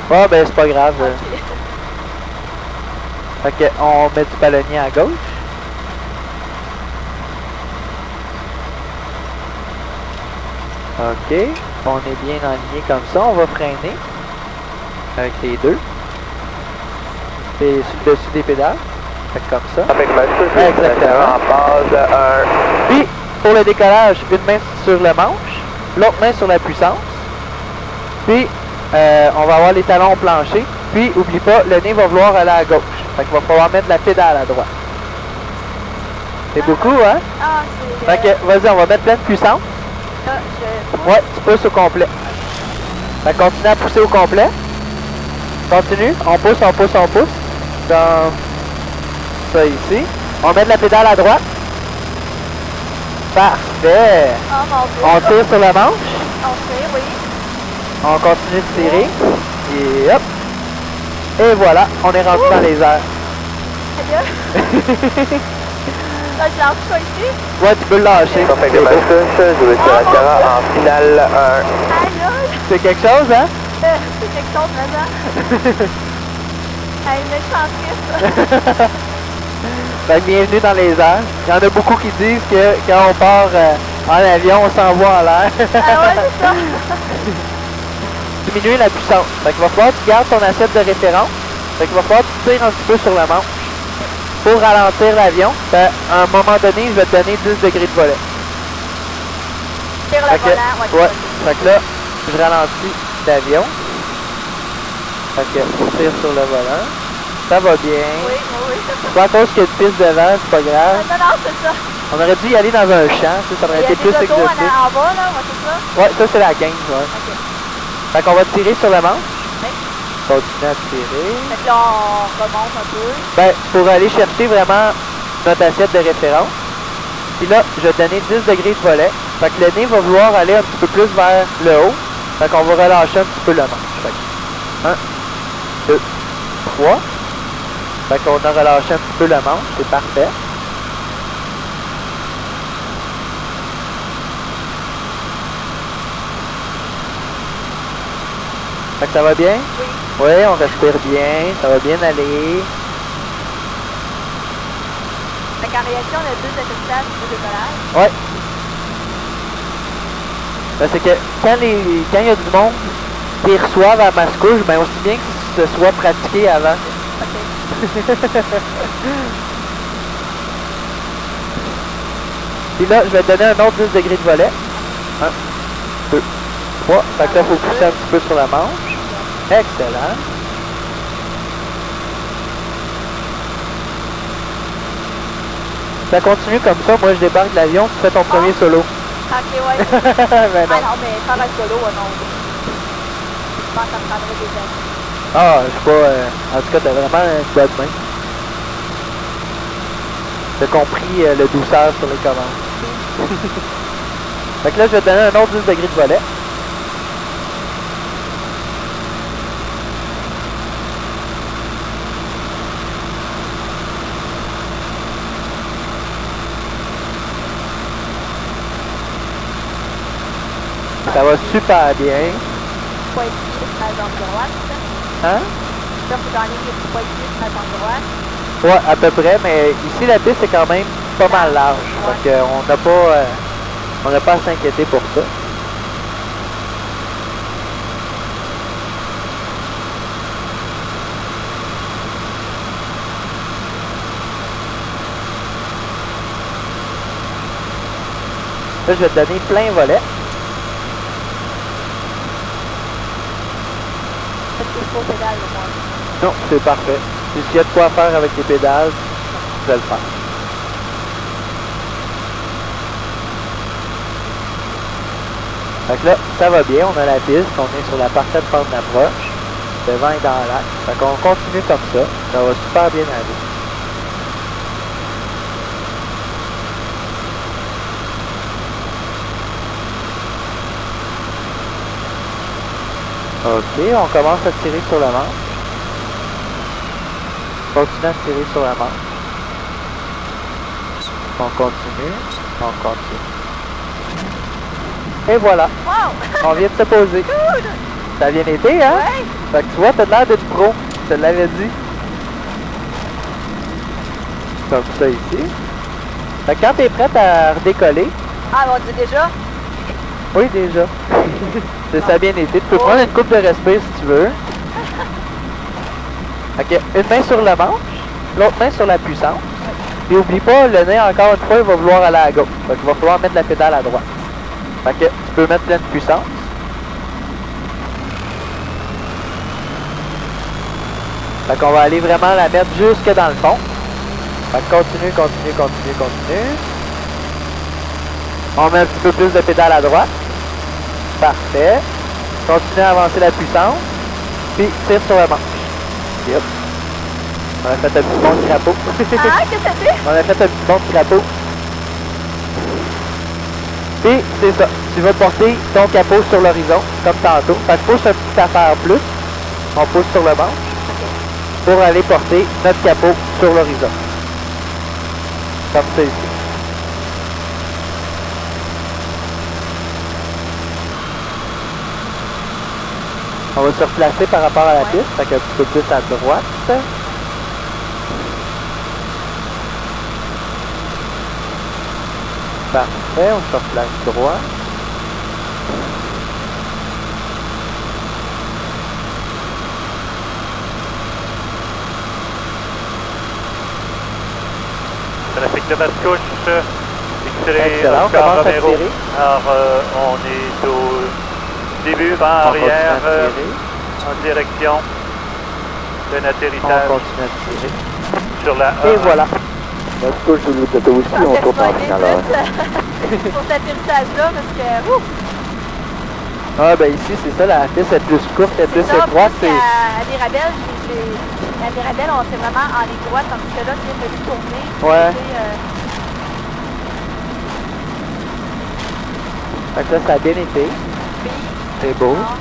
Ouais, ben c'est pas grave. Ok. Fait que on met du ballonnier à gauche. Ok, on est bien aligné comme ça. On va freiner avec les deux. Et sur le dessus des pédales. Fait que comme ça. Avec monsieur, Ouais, exactement. en phase 1. Puis, pour le décollage, une main sur le manche, l'autre main sur la puissance. Puis, on va avoir les talons au plancher. Puis, oublie pas, le nez va vouloir aller à gauche. Fait qu'il va falloir mettre la pédale à droite. C'est beaucoup, hein? Ah, c'est... Fait que, vas-y, on va mettre pleine puissance. Là, je pousse. Ouais, tu pousses au complet. Fait que continue à pousser au complet. Continue, on pousse, on pousse, on pousse. Comme ça ici. On met de la pédale à droite. Parfait. Oh mon Dieu. On tire sur le manche. On tire, oui. On continue de tirer. Et hop. Et voilà, on est rendu dans les airs. Adieu. Là, je lance ça ici. Ouais, tu peux le lâcher. Donc, avec le monsieur, je vais sur la terrain en finale 1. Aïe, aïe. C'est quelque chose, hein? C'est quelque chose, maintenant. Hey, méchant triste. Fait que bienvenue dans les airs. Il y en a beaucoup qui disent que quand on part en avion, on s'envoie en l'air. Ah ouais, c'est ça. Diminuer la puissance. Fait qu'il va falloir que tu gardes ton assiette de référence. Fait qu'il va falloir que tu tires un petit peu sur le manche pour ralentir l'avion. À un moment donné, je vais te donner 10 degrés de volet. Tire le Fait que, volant, ouais. Fait que là, je ralentis l'avion. Fait que je tire sur le volant. Ça va bien. Oui, oui, oui. C'est pas à cause qu'il y a une piste devant, c'est pas grave. Non, non, c'est ça. On aurait dû y aller dans un champ, tu sais, ça aurait été plus Il y a des autos exotique. en bas, là, ouais, c'est ça. Ouais, ça c'est la 15, ouais. Ok. Fait qu'on va tirer sur le manche. Oui. Continuer à tirer. Fait que là, on remonte un peu. Ben, pour aller chercher vraiment notre assiette de référence. Puis là, je vais te donner 10 degrés de volet. Fait que le nez va vouloir aller un petit peu plus vers le haut. Fait qu'on va relâcher un petit peu le manche. Fait que 1, 2, 3. Fait qu'on a relâché un petit peu le manche, c'est parfait. Fait que ça va bien? Oui. Oui, on respire bien, ça va bien aller. Fait qu'en réalité, on a 2 atterrissages et 2 décollages. Ouais. Ben, c'est que quand il y a du monde qui reçoivent à Mascouche, ben aussi bien que ce soit pratiqué avant. Ok. Puis là, je vais te donner un autre 10 degrés de volet. 1, 2, 3. Fait que là, il faut pousser un petit peu sur la manche. Excellent. Ça continue comme ça. Moi, je débarque de l'avion, tu fais ton premier solo. Ok, ouais. Ben non. Ah non, mais faire un solo, non. Je pense que ça me prendrait des années. Ah, je sais pas. En tout cas, t'as vraiment une bonne main. T'as compris le douceur sur les commandes. Fait que là, je vais te donner un autre 10 degrés de volet. Ça va super bien. Poitiers, à la droite. Hein? Là, faut gagner les petits poitiers à la droite. Ouais, à peu près, mais ici, la piste est quand même pas mal large. Ouais. Fait qu'on n'a pas à s'inquiéter pour ça. Là, je vais te donner plein volet. Parce qu'il faut pédale, le moins. Non, c'est parfait. Puis s'il y a de quoi faire avec les pédales, je vais le faire. Fait que là, ça va bien, on a la piste, on est sur la parfaite pente d'approche. Le vent est dans l'axe. Fait qu'on continue comme ça va super bien aller. Ok, on commence à tirer sur la manche. Continue à tirer sur la manche. On continue. On continue. Et voilà, Wow! on vient de se poser. Good! Ça a bien été, hein? Ouais. Fait que tu vois, t'as l'air d'être pro. Je te l'avais dit. Comme ça ici. Fait que quand t'es prête à redécoller, Ah, on dit déjà? oui déjà. Ça a bien été. Tu peux prendre une coupe de respire si tu veux. Ok, une main sur le manche, l'autre main sur la puissance. Et oublie pas, le nez encore une fois, il va vouloir aller à gauche. Fait qu'il va falloir mettre la pédale à droite. Fait que tu peux mettre pleine puissance. Fait qu'on va aller vraiment la mettre jusque dans le fond. Fait que continue, continue, continue, continue. On met un petit peu plus de pédale à droite. Parfait. Continue à avancer la puissance. Puis tire sur le manche. Yep. On a fait un petit bon crapaud. Ah, qu'est-ce que ça fait? On a fait un petit bon crapaud. Puis c'est ça. Tu vas porter ton capot sur l'horizon, comme tantôt. Fait que pousse un petit affaire plus. On pousse sur le manche. Pour aller porter notre capot sur l'horizon. Comme ça ici. On va se replacer par rapport à la piste, fait qu'un petit peu plus à droite. Parfait, on se replace droit. Trafic de Mascouche, accéléré Excellent, on Oscar commence à Romero. tirer. Alors, on est au début, vent On continue arrière, à tirer. en direction d'un On atterrissage continue à tirer. sur la Et voilà. Mascouche, je vous êtes aussi, on tourne en finale. Pour cet atterrissage-là, parce que, ouf, Ah ben ici c'est ça, la piste est plus courte, elle est plus c'est ça, étroite. plus qu'à Mirabel, à Mirabel, on fait vraiment en ligne droite, tandis que là, tu viens de lui tourner. Ouais. C'est, Fait que là ça a bien été. puis, C'est beau. non,